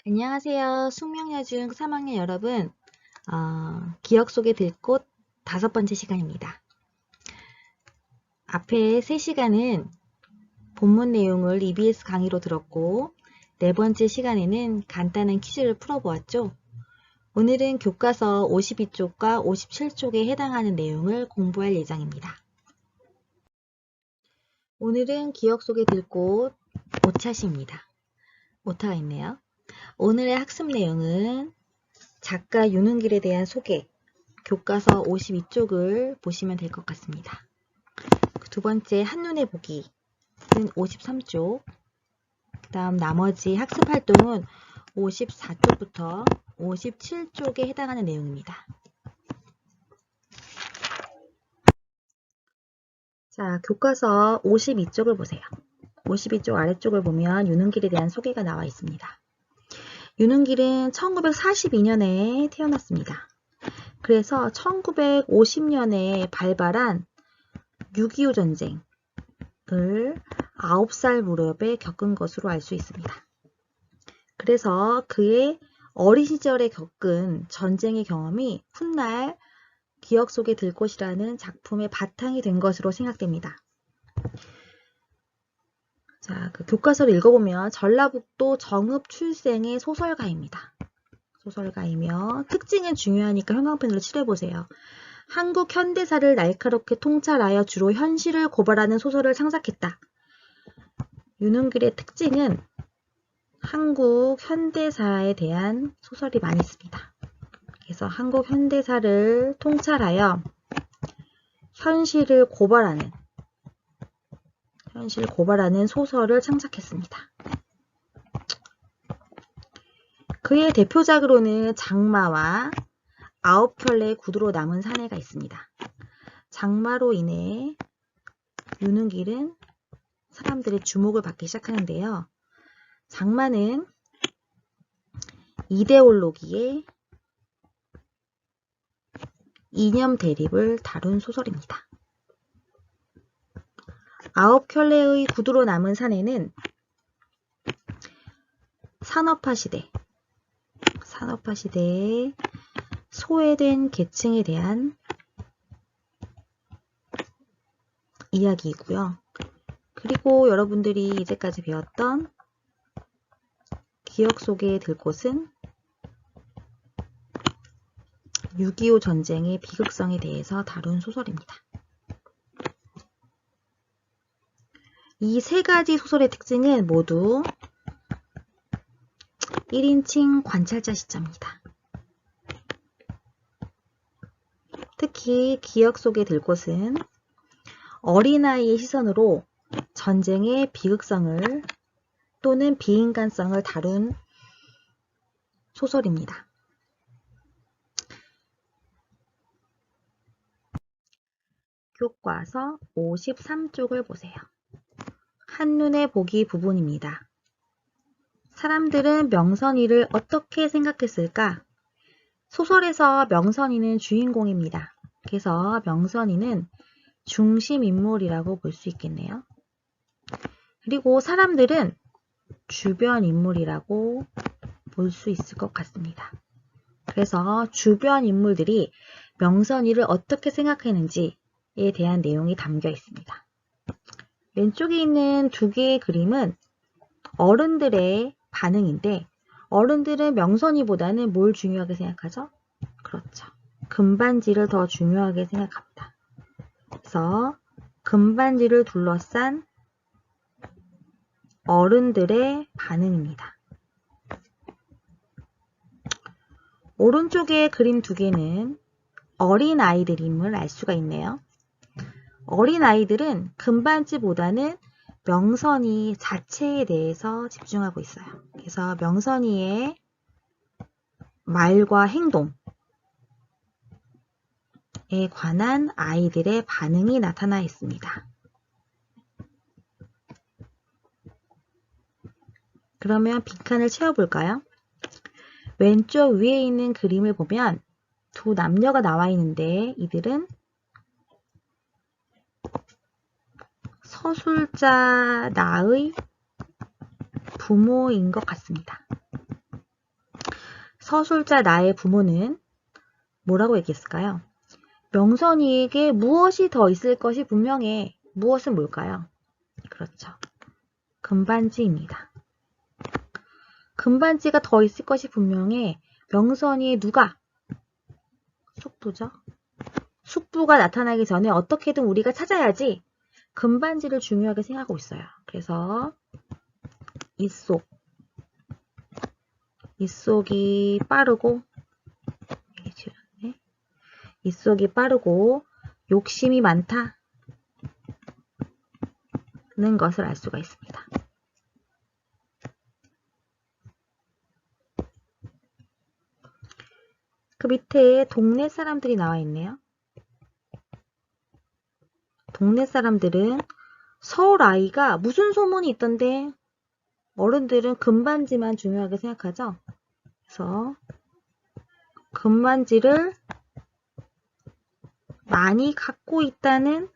안녕하세요. 숙명여중 3학년 여러분. 기억 속에 들꽃 5번째 시간입니다. 앞에 3시간은 본문 내용을 EBS 강의로 들었고 4번째 시간에는 간단한 퀴즈를 풀어보았죠. 오늘은 교과서 52쪽과 57쪽에 해당하는 내용을 공부할 예정입니다. 오늘은 기억 속에 들꽃 5차시입니다. 5타가 있네요. 오늘의 학습 내용은 작가 윤은길에 대한 소개, 교과서 52쪽을 보시면 될 것 같습니다. 두 번째 한눈에 보기는 53쪽, 그 다음 나머지 학습 활동은 54쪽부터 57쪽에 해당하는 내용입니다. 자, 교과서 52쪽을 보세요. 52쪽 아래쪽을 보면 윤은길에 대한 소개가 나와 있습니다. 윤은길은 1942년에 태어났습니다. 그래서 1950년에 발발한 6.25 전쟁을 9살 무렵에 겪은 것으로 알 수 있습니다. 그래서 그의 어린 시절에 겪은 전쟁의 경험이 훗날 기억 속에 들 것이라는 작품의 바탕이 된 것으로 생각됩니다. 자, 그 교과서를 읽어보면 전라북도 정읍 출생의 소설가입니다. 소설가이며 특징은 중요하니까 형광펜으로 칠해보세요. 한국 현대사를 날카롭게 통찰하여 주로 현실을 고발하는 소설을 창작했다. 윤은길의 특징은 한국 현대사에 대한 소설이 많이 있습니다. 그래서 한국 현대사를 통찰하여 현실을 고발하는 소설을 창작했습니다. 그의 대표작으로는 장마와 9켤레의 구두로 남은 사내가 있습니다. 장마로 인해 윤은길은 사람들의 주목을 받기 시작하는데요. 장마는 이데올로기의 이념 대립을 다룬 소설입니다. 9켤레의 구두로 남은 사내는 산업화 시대에 소외된 계층에 대한 이야기이고요. 그리고 여러분들이 이제까지 배웠던 기억 속에 들 곳은 6.25 전쟁의 비극성에 대해서 다룬 소설입니다. 이 세 가지 소설의 특징은 모두 1인칭 관찰자 시점입니다. 특히 기억 속에 들 곳은 어린아이의 시선으로 전쟁의 비극성을 또는 비인간성을 다룬 소설입니다. 교과서 53쪽을 보세요. 한눈에 보기 부분입니다. 사람들은 명선이를 어떻게 생각했을까? 소설에서 명선이는 주인공입니다. 그래서 명선이는 중심인물이라고 볼 수 있겠네요. 그리고 사람들은 주변 인물이라고 볼 수 있을 것 같습니다. 그래서 주변 인물들이 명선이를 어떻게 생각했는지에 대한 내용이 담겨 있습니다. 왼쪽에 있는 두 개의 그림은 어른들의 반응인데 어른들은 명선이보다는 뭘 중요하게 생각하죠? 그렇죠. 금반지를 더 중요하게 생각합니다. 그래서 금반지를 둘러싼 어른들의 반응입니다. 오른쪽의 그림 두 개는 어린 아이들임을 알 수가 있네요. 어린 아이들은 금반지보다는 명선이 자체에 대해서 집중하고 있어요. 그래서 명선이의 말과 행동에 관한 아이들의 반응이 나타나 있습니다. 그러면 빈칸을 채워볼까요? 왼쪽 위에 있는 그림을 보면 두 남녀가 나와 있는데 이들은 서술자 나의 부모인 것 같습니다. 서술자 나의 부모는 뭐라고 얘기했을까요? 명선이에게 무엇이 더 있을 것이 분명해. 무엇은 뭘까요? 그렇죠. 금반지입니다. 금반지가 더 있을 것이 분명해. 명선이의 누가? 숙부죠. 숙부가 나타나기 전에 어떻게든 우리가 찾아야지 금반지를 중요하게 생각하고 있어요. 그래서 이속이 빠르고 이속이 빠르고 욕심이 많다는 것을 알 수가 있습니다. 그 밑에 동네 사람들이 나와 있네요. 동네 사람들은 서울 아이가 무슨 소문이 있던데 어른들은 금반지만 중요하게 생각하죠. 그래서 금반지를 많이 갖고 있다는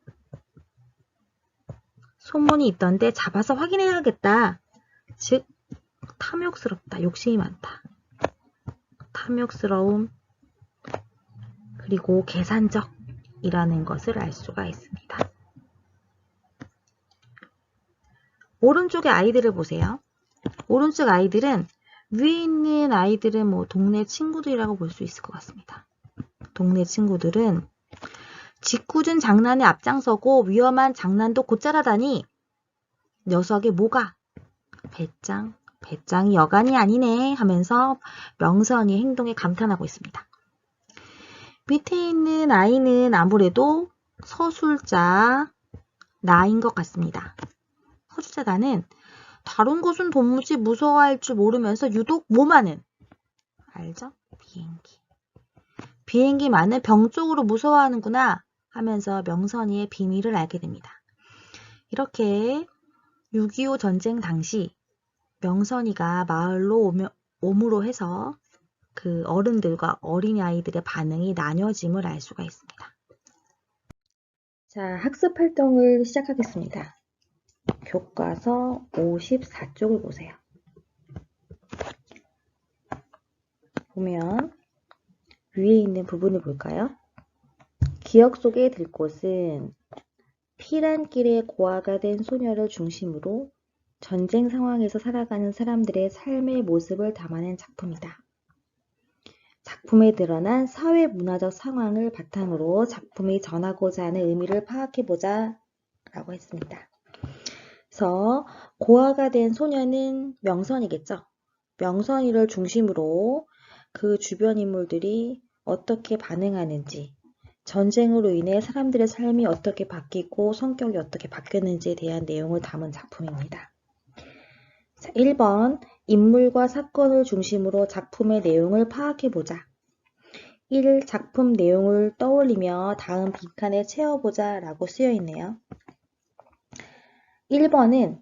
소문이 있던데 잡아서 확인해야겠다. 즉 탐욕스럽다. 욕심이 많다. 탐욕스러움 그리고 계산적이라는 것을 알 수가 있습니다. 오른쪽의 아이들을 보세요. 오른쪽 아이들은 위에 있는 아이들은 뭐 동네 친구들이라고 볼 수 있을 것 같습니다. 동네 친구들은 짓궂은 장난에 앞장서고 위험한 장난도 곧잘 하다니 녀석의 뭐가? 배짱이 여간이 아니네 하면서 명선이의 행동에 감탄하고 있습니다. 밑에 있는 아이는 아무래도 서술자 나인 것 같습니다. 서술자 나는 다른 것은 도무지 무서워할 줄 모르면서 유독 뭐만은 알죠? 비행기만은 병적으로 무서워하는구나 하면서 명선이의 비밀을 알게 됩니다. 이렇게 6.25 전쟁 당시 명선이가 마을로 오므로 해서 그 어른들과 어린아이들의 반응이 나뉘어짐을 알 수가 있습니다. 자, 학습 활동을 시작하겠습니다. 교과서 54쪽을 보세요. 보면 위에 있는 부분을 볼까요? 기억 속에 들 곳은 피란길의 고아가 된 소녀를 중심으로 전쟁 상황에서 살아가는 사람들의 삶의 모습을 담아낸 작품이다. 작품에 드러난 사회 문화적 상황을 바탕으로 작품이 전하고자 하는 의미를 파악해보자 라고 했습니다. 그래서 고아가 된 소녀는 명선이겠죠. 명선이를 중심으로 그 주변 인물들이 어떻게 반응하는지, 전쟁으로 인해 사람들의 삶이 어떻게 바뀌고 성격이 어떻게 바뀌었는지에 대한 내용을 담은 작품입니다. 자, 1번 인물과 사건을 중심으로 작품의 내용을 파악해보자. 1. 작품 내용을 떠올리며 다음 빈칸에 채워보자 라고 쓰여있네요. 1번은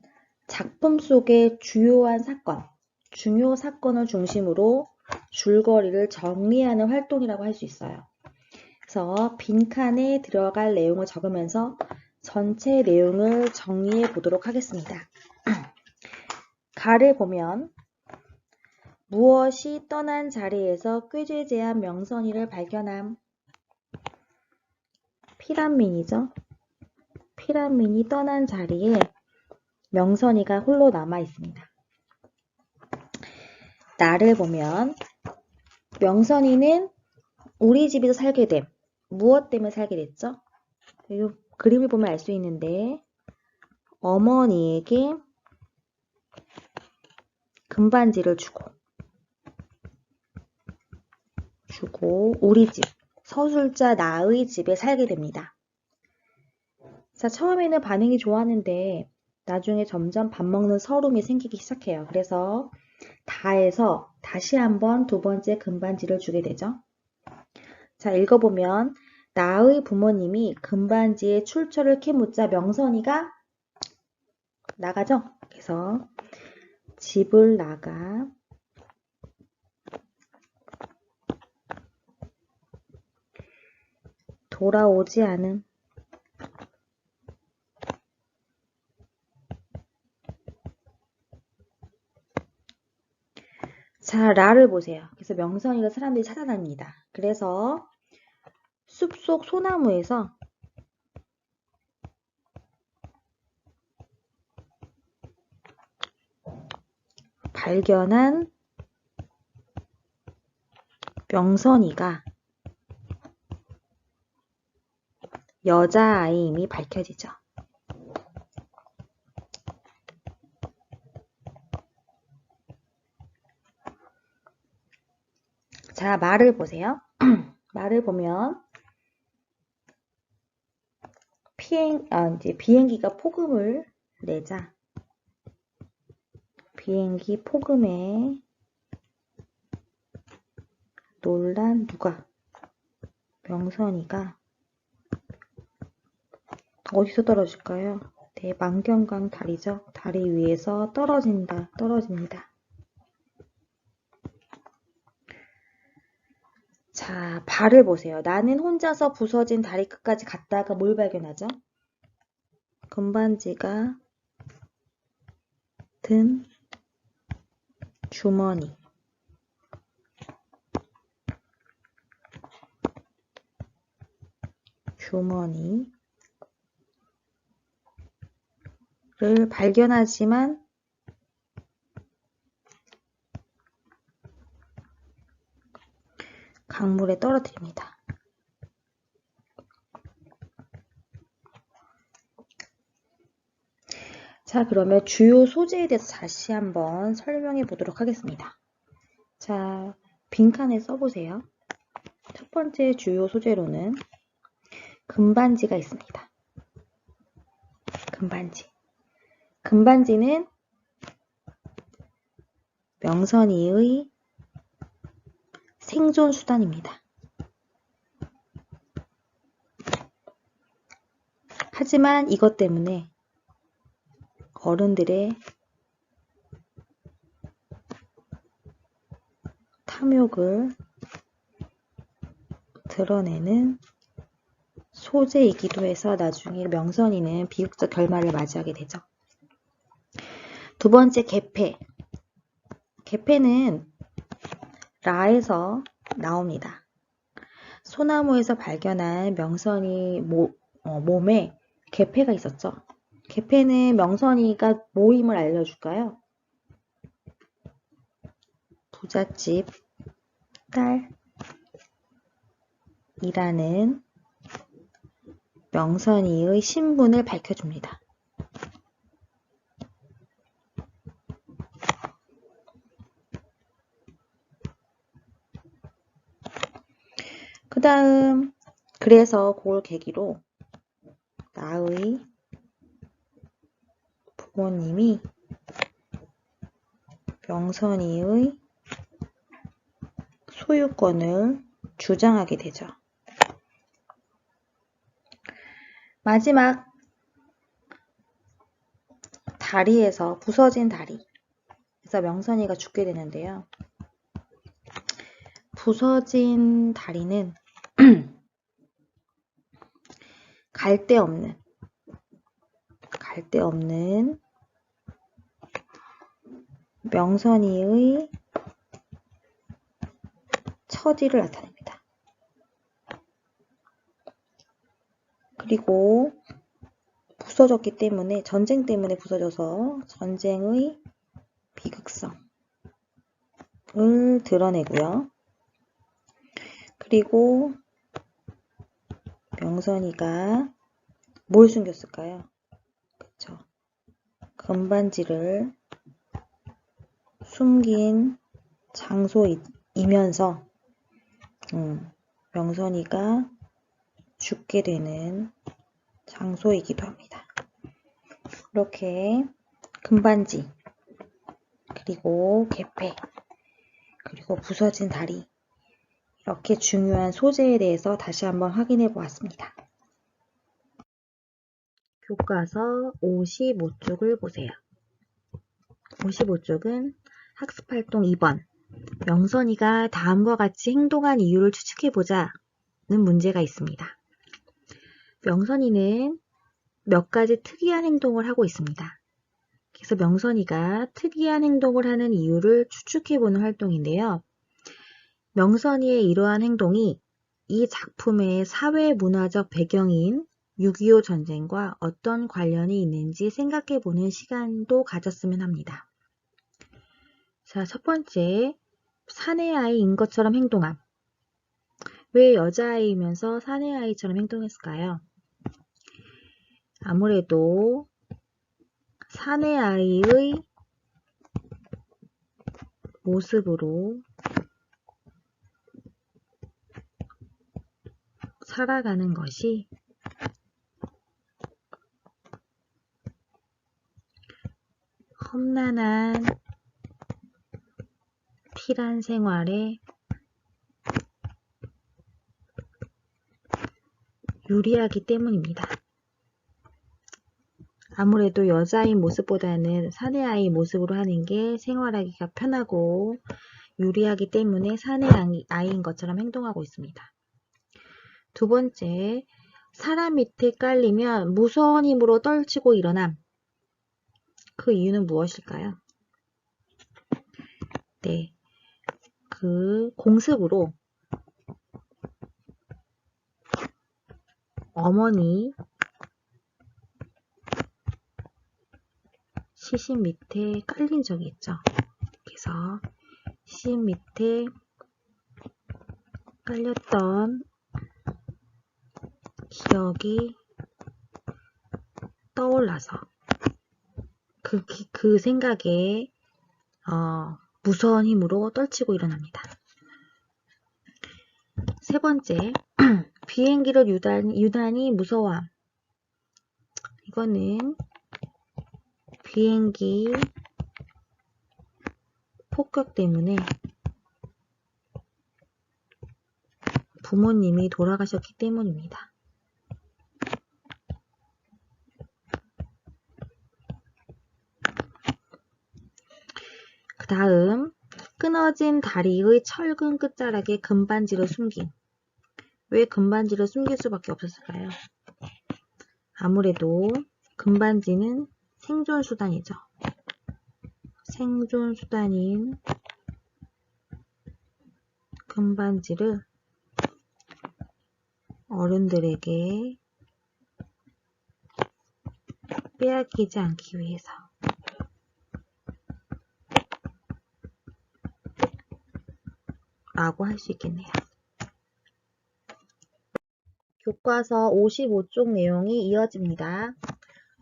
작품 속의 주요한 사건, 중요 사건을 중심으로 줄거리를 정리하는 활동이라고 할 수 있어요. 그래서 빈칸에 들어갈 내용을 적으면서 전체 내용을 정리해 보도록 하겠습니다. 가를 보면 무엇이 떠난 자리에서 꾀죄죄한 명선이를 발견함. 피란민이죠. 피란민이 떠난 자리에 명선이가 홀로 남아 있습니다. 나를 보면 명선이는 우리 집에서 살게 됨. 무엇 때문에 살게 됐죠? 이 그림을 보면 알 수 있는데 어머니에게 금반지를 주고 우리 집, 서술자 나의 집에 살게 됩니다. 자, 처음에는 반응이 좋았는데 나중에 점점 밥 먹는 서름이 생기기 시작해요. 그래서 다해서 다시 한번 두 번째 금반지를 주게 되죠. 자, 읽어보면 나의 부모님이 금반지에 출처를 캐묻자 명선이가 나가죠. 그래서 집을 나가 돌아오지 않은 자, 라를 보세요. 그래서 명선이가 사람들이 찾아다닙니다. 그래서 숲속 소나무에서 발견한 명선이가 여자아이임이 밝혀지죠. 자, 말을 보세요. 말을 보면 이제 비행기가 폭음을 내자 비행기 폭음에 놀란 누가? 명선이가 어디서 떨어질까요? 대만경강 다리죠. 다리 위에서 떨어집니다. 자, 발을 보세요. 나는 혼자서 부서진 다리 끝까지 갔다가 뭘 발견하죠? 금반지가 든 주머니. 주머니를 발견하지만 강물에 떨어뜨립니다. 자, 그러면 주요 소재에 대해서 다시 한번 설명해 보도록 하겠습니다. 자, 빈칸에 써보세요. 첫 번째 주요 소재로는 금반지가 있습니다. 금반지는 명선이의 생존 수단입니다. 하지만 이것 때문에 어른들의 탐욕을 드러내는 소재이기도 해서 나중에 명선이는 비극적 결말을 맞이하게 되죠. 두 번째, 개폐. 개폐는 라에서 나옵니다. 소나무에서 발견한 명선이 몸에 개폐가 있었죠. 개폐는 명선이가 모임을 알려줄까요? 부잣집 딸이라는 명선이의 신분을 밝혀줍니다. 그 다음, 그래서 그걸 계기로 나의 부모님이 명선이의 소유권을 주장하게 되죠. 마지막, 다리에서 부서진 다리. 그래서 명선이가 죽게 되는데요. 부서진 다리는 갈 데 없는 명선이의 처지를 나타냅니다. 그리고 부서졌기 때문에, 전쟁 때문에 부서져서 전쟁의 비극성을 드러내고요. 그리고 명선이가 뭘 숨겼을까요? 그쵸. 금반지를 숨긴 장소이면서 명선이가 죽게 되는 장소이기도 합니다. 이렇게 금반지, 그리고 개폐, 그리고 부서진 다리, 이렇게 중요한 소재에 대해서 다시 한번 확인해 보았습니다. 교과서 55쪽을 보세요. 55쪽은 학습활동 2번, 명선이가 다음과 같이 행동한 이유를 추측해보자는 문제가 있습니다. 명선이는 몇 가지 특이한 행동을 하고 있습니다. 그래서 명선이가 특이한 행동을 하는 이유를 추측해보는 활동인데요. 명선이의 이러한 행동이 이 작품의 사회문화적 배경인 6.25 전쟁과 어떤 관련이 있는지 생각해보는 시간도 가졌으면 합니다. 자, 첫 번째, 사내아이인 것처럼 행동함. 왜 여자아이면서 사내아이처럼 행동했을까요? 아무래도 사내아이의 모습으로 살아가는 것이 험난한 피란 생활에 유리하기 때문입니다. 아무래도 여자아이 모습보다는 사내아이 모습으로 하는 게 생활하기가 편하고 유리하기 때문에 사내아이인 것처럼 행동하고 있습니다. 두 번째, 사람 밑에 깔리면 무서운 힘으로 떨치고 일어남. 그 이유는 무엇일까요? 네, 그 공습으로 어머니 시신 밑에 깔린 적이 있죠. 그래서 시신 밑에 깔렸던 기억이 떠올라서 그 생각에 무서운 힘으로 떨치고 일어납니다. 세 번째, 비행기를 유난히 무서워함. 이거는 비행기 폭격 때문에 부모님이 돌아가셨기 때문입니다. 그 다음, 끊어진 다리의 철근 끝자락에 금반지를 숨김. 왜 금반지를 숨길 수밖에 없었을까요? 아무래도 금반지는 생존수단이죠. 생존수단인 금반지를 어른들에게 빼앗기지 않기 위해서. 라고 할 수 있겠네요. 교과서 55쪽 내용이 이어집니다.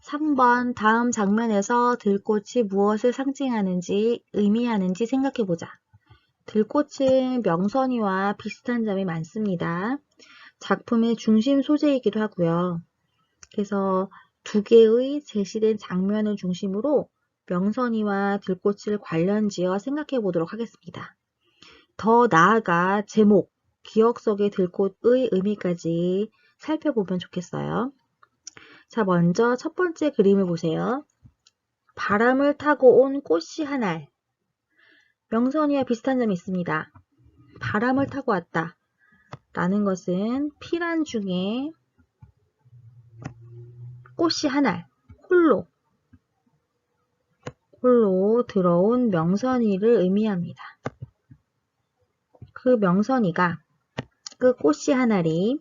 3번 다음 장면에서 들꽃이 무엇을 상징하는지 의미하는지 생각해보자. 들꽃은 명선이와 비슷한 점이 많습니다. 작품의 중심 소재이기도 하고요. 그래서 두 개의 제시된 장면을 중심으로 명선이와 들꽃을 관련지어 생각해보도록 하겠습니다. 더 나아가 제목, 기억 속의 들꽃의 의미까지 살펴보면 좋겠어요. 자, 먼저 첫 번째 그림을 보세요. 바람을 타고 온 꽃이 한 알. 명선이와 비슷한 점이 있습니다. 바람을 타고 왔다 라는 것은 피란 중에 꽃이 한 알, 홀로 들어온 명선이를 의미합니다. 그 명선이가, 그 꽃이 한 알이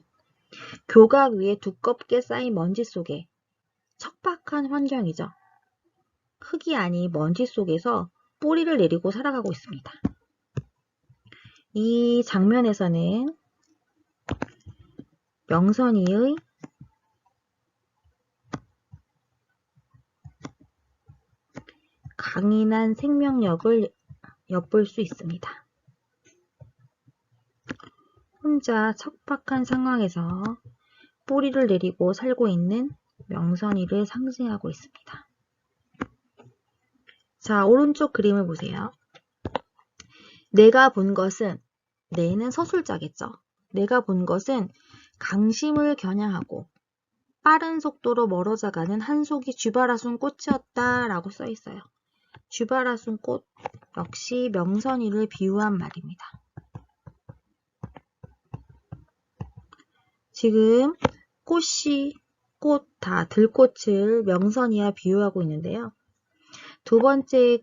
교각 위에 두껍게 쌓인 먼지 속에, 척박한 환경이죠. 흙이 아닌 먼지 속에서 뿌리를 내리고 살아가고 있습니다. 이 장면에서는 명선이의 강인한 생명력을 엿볼 수 있습니다. 혼자 척박한 상황에서 뿌리를 내리고 살고 있는 명선이를 상징하고 있습니다. 자, 오른쪽 그림을 보세요. 내가 본 것은, 내는 서술자겠죠. 내가 본 것은 강심을 겨냥하고 빠른 속도로 멀어져가는 한 속이 쥐바라순 꽃이었다 라고 써 있어요. 쥐바라순 꽃 역시 명선이를 비유한 말입니다. 지금 꽃이, 들꽃을 명선이와 비유하고 있는데요. 두 번째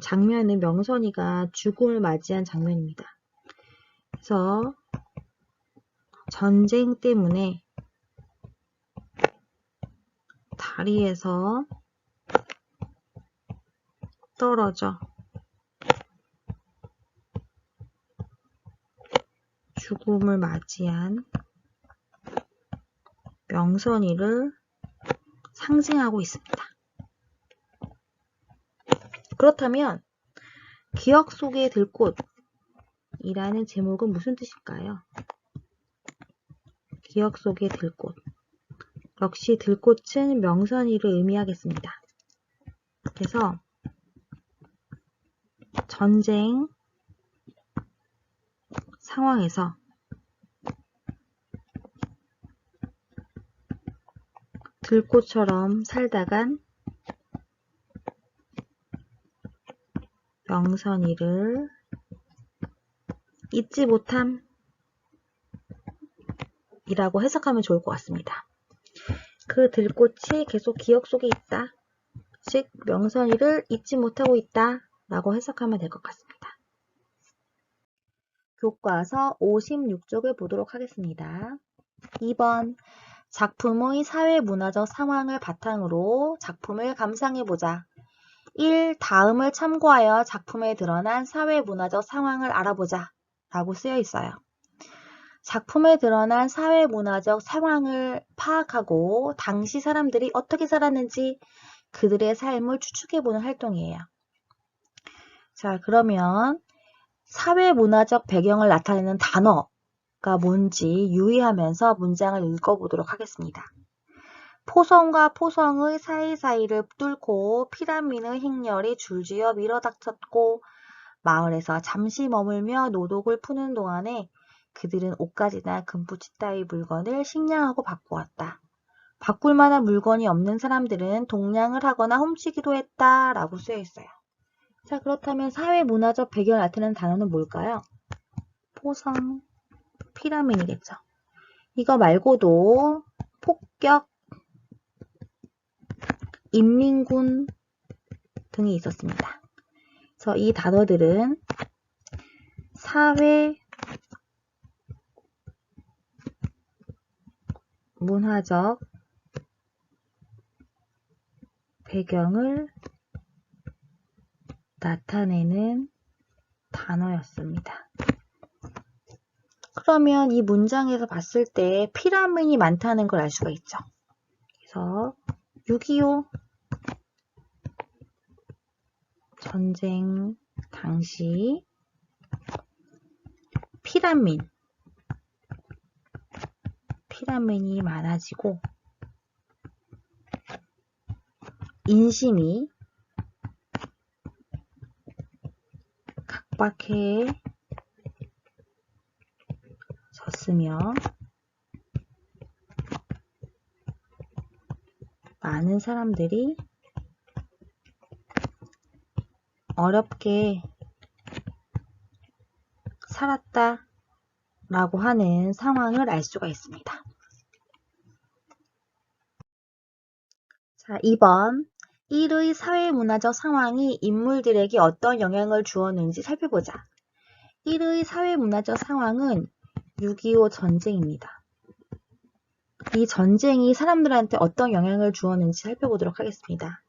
장면은 명선이가 죽음을 맞이한 장면입니다. 그래서 전쟁 때문에 다리에서 떨어져 죽음을 맞이한 명선이를 상징하고 있습니다. 그렇다면 기억 속의 들꽃이라는 제목은 무슨 뜻일까요? 기억 속의 들꽃. 역시 들꽃은 명선이를 의미하겠습니다. 그래서 전쟁 상황에서 들꽃처럼 살다간 명선이를 잊지 못함 이라고 해석하면 좋을 것 같습니다. 그 들꽃이 계속 기억 속에 있다. 즉 명선이를 잊지 못하고 있다 라고 해석하면 될 것 같습니다. 교과서 56쪽을 보도록 하겠습니다. 2번 작품의 사회문화적 상황을 바탕으로 작품을 감상해보자. 1. 다음을 참고하여 작품에 드러난 사회문화적 상황을 알아보자 라고 쓰여 있어요. 작품에 드러난 사회문화적 상황을 파악하고 당시 사람들이 어떻게 살았는지 그들의 삶을 추측해보는 활동이에요. 자, 그러면 사회문화적 배경을 나타내는 단어가 뭔지 유의하면서 문장을 읽어보도록 하겠습니다. 포성과 포성의 사이사이를 뚫고 피란민의 행렬이 줄지어 밀어닥쳤고 마을에서 잠시 머물며 노독을 푸는 동안에 그들은 옷가지나 금붙이 따위 물건을 식량하고 바꾸었다. 바꿀 만한 물건이 없는 사람들은 동냥을 하거나 훔치기도 했다 라고 쓰여 있어요. 자, 그렇다면 사회문화적 배경을 나타내는 단어는 뭘까요? 포성, 피라민이겠죠. 이거 말고도 폭격, 인민군 등이 있었습니다. 그래서 이 단어들은 사회 문화적 배경을 나타내는 단어였습니다. 그러면 이 문장에서 봤을 때 피라민이 많다는 걸 알 수가 있죠. 그래서 6.25 전쟁 당시 피라민이 많아지고 인심이 각박해졌으며 많은 사람들이 어렵게 살았다 라고 하는 상황을 알 수가 있습니다. 자, 2번 1의 사회문화적 상황이 인물들에게 어떤 영향을 주었는지 살펴보자. 1의 사회문화적 상황은 6.25 전쟁입니다. 이 전쟁이 사람들한테 어떤 영향을 주었는지 살펴보도록 하겠습니다.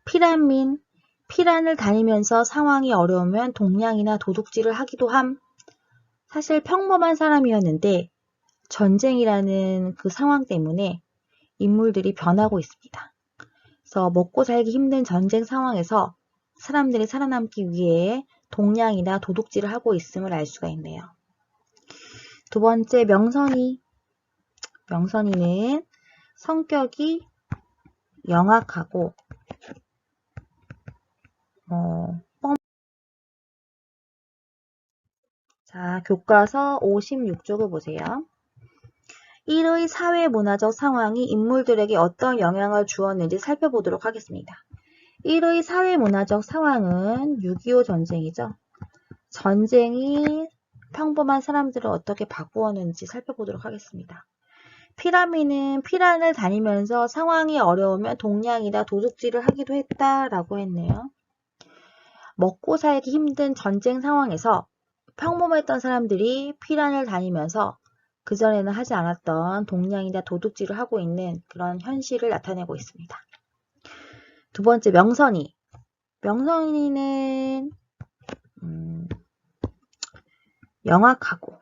피란을 다니면서 상황이 어려우면 동냥이나 도둑질을 하기도 함. 사실 평범한 사람이었는데 전쟁이라는 그 상황 때문에 인물들이 변하고 있습니다. 그래서 먹고 살기 힘든 전쟁 상황에서 사람들이 살아남기 위해 동냥이나 도둑질을 하고 있음을 알 수가 있네요. 두 번째, 명선이는 성격이 영악하고 자, 교과서 56쪽을 보세요. 1의 사회문화적 상황이 인물들에게 어떤 영향을 주었는지 살펴보도록 하겠습니다. 1의 사회문화적 상황은 6.25 전쟁이죠. 전쟁이 평범한 사람들을 어떻게 바꾸었는지 살펴보도록 하겠습니다. 피라미는 피란을 다니면서 상황이 어려우면 동냥이나 도둑질을 하기도 했다라고 했네요. 먹고 살기 힘든 전쟁 상황에서 평범했던 사람들이 피란을 다니면서 그전에는 하지 않았던 동냥이나 도둑질을 하고 있는 그런 현실을 나타내고 있습니다. 두 번째, 명선이. 명선이는 영악하고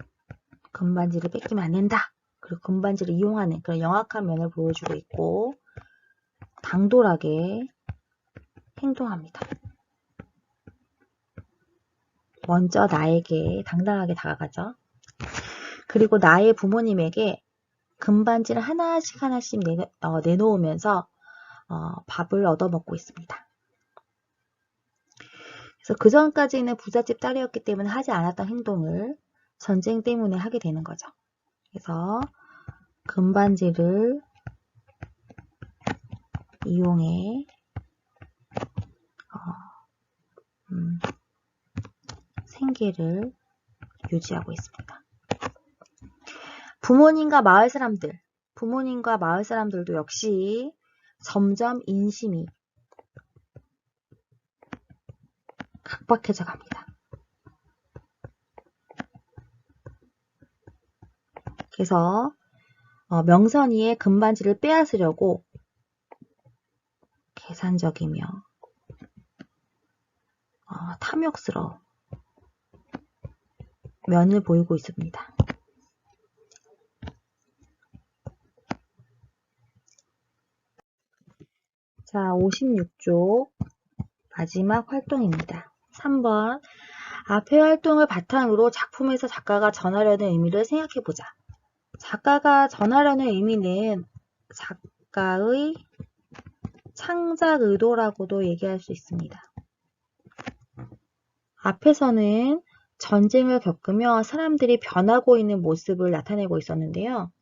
금반지를 뺏기면 안 된다. 그리고 금반지를 이용하는 그런 영악한 면을 보여주고 있고 당돌하게 행동합니다. 먼저 나에게 당당하게 다가가죠. 그리고 나의 부모님에게 금반지를 하나씩 내놓으면서 밥을 얻어먹고 있습니다. 그래서 그 전까지는 부잣집 딸이었기 때문에 하지 않았던 행동을 전쟁 때문에 하게 되는 거죠. 그래서 금반지를 이용해 생계를 유지하고 있습니다. 부모님과 마을 사람들도 역시 점점 인심이 각박해져 갑니다. 그래서 명선이의 금반지를 빼앗으려고 계산적이며 탐욕스러운 면을 보이고 있습니다. 자, 56쪽 마지막 활동입니다. 3번 앞의 활동을 바탕으로 작품에서 작가가 전하려는 의미를 생각해보자. 작가가 전하려는 의미는 작가의 창작 의도라고도 얘기할 수 있습니다. 앞에서는 전쟁을 겪으며 사람들이 변하고 있는 모습을 나타내고 있었는데요.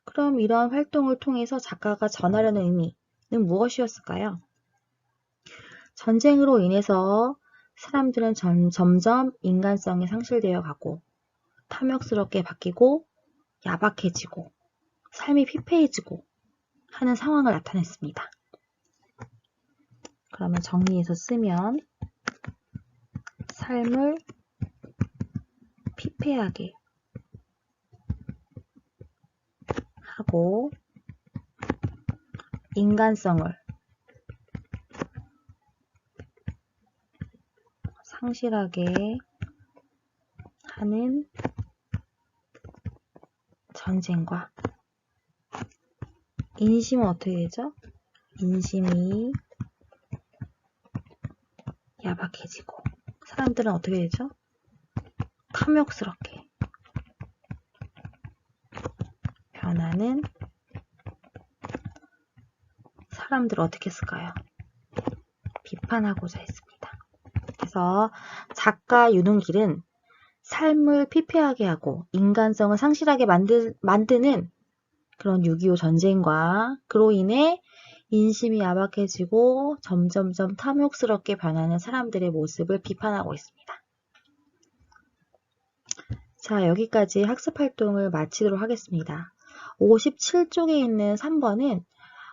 그럼 이런 활동을 통해서 작가가 전하려는 의미는 무엇이었을까요? 전쟁으로 인해서 사람들은 점점 인간성이 상실되어 가고 탐욕스럽게 바뀌고 야박해지고 삶이 피폐해지고 하는 상황을 나타냈습니다. 그러면 정리해서 쓰면 삶을 피폐하게 하고 인간성을 상실하게 하는 전쟁과 인심은 어떻게 되죠? 인심이 야박해지고 사람들은 어떻게 되죠? 탐욕스럽게 변하는 사람들을 어떻게 했을까요? 비판하고자 했습니다. 그래서 작가 윤은길은 삶을 피폐하게 하고 인간성을 상실하게 만드는 그런 6.25 전쟁과 그로 인해 인심이 야박해지고 점점점 탐욕스럽게 변하는 사람들의 모습을 비판하고 있습니다. 자, 여기까지 학습활동을 마치도록 하겠습니다. 57쪽에 있는 3번은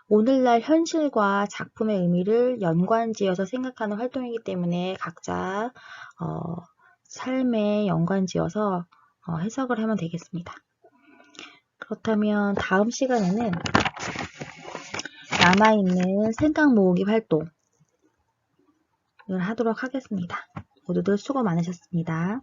오늘날 현실과 작품의 의미를 연관지어서 생각하는 활동이기 때문에 각자 삶에 연관지어서 해석을 하면 되겠습니다. 그렇다면 다음 시간에는 남아있는 생각 모으기 활동을 하도록 하겠습니다. 모두들 수고 많으셨습니다.